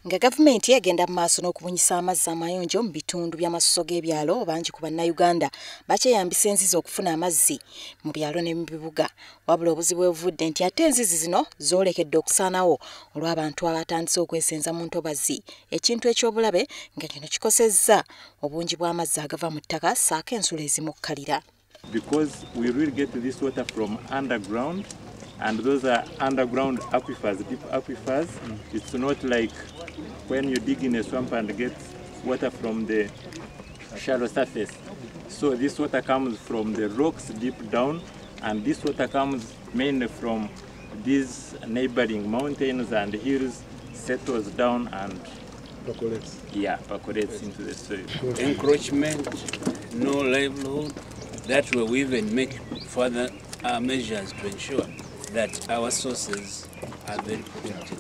Nga gavumenti egenda mu maaso n'okubunyisa amazzi amayonjo mu bitundu by'amasuso g'ebyalo, bangi ku bannayuganda bakyeyambisa enzizi okufuna amazzi mu byalo ne mu bibuga. Wabula obuzibu bwevudde nti ate enzizi zino zoolekedde okusaanawo olw'abantu abatandise okwesenza mu ntobazi. Ekintu eky'obulabe nga kino kikosezza obungi bw'amazzi agava mu ttaka saako ensolo ezimu okkalira. Because we really get this water from underground, and those are underground aquifers, deep aquifers. It's not like when you dig in a swamp and get water from the shallow surface. So this water comes from the rocks deep down, and this water comes mainly from these neighboring mountains and hills, settles down and percolates into the soil. Encroachment, no livelihood. That way we even make further measures to ensure that our sources are very protected.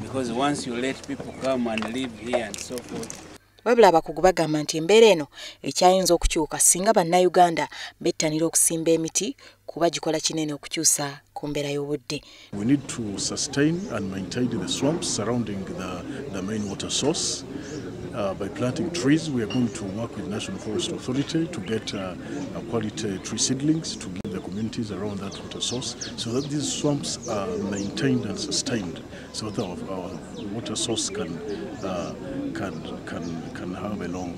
Because once you let people come and live here and so forth. Wabula abakungu bagamba nti embeera eno ekyayinza okukyuka singa bannayuganda bettanira okusimba emiti kuba gikola kinene okukyusa ku mbeera y'obudde. We need to sustain and maintain the swamps surrounding the main water source. By planting trees, we are going to work with National Forest Authority to get quality tree seedlings to give the communities around that water source, so that these swamps are maintained and sustained, so that our water source can have a long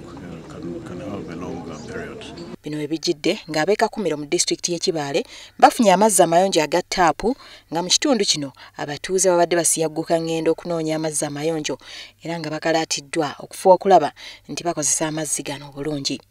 period. Bino ebijjidde ng'abeekakumiro mu disitulikiti y'Ekibaale bafunye amazzi amayonjo aga ttaapu nga mu kitundu kino abatuuze babadde basiyagguka ngendo okunoonya amazzi amayonjo era nga bakalaatiddwa okufuba okulaba nti bakozesa amazzi gano obulungi.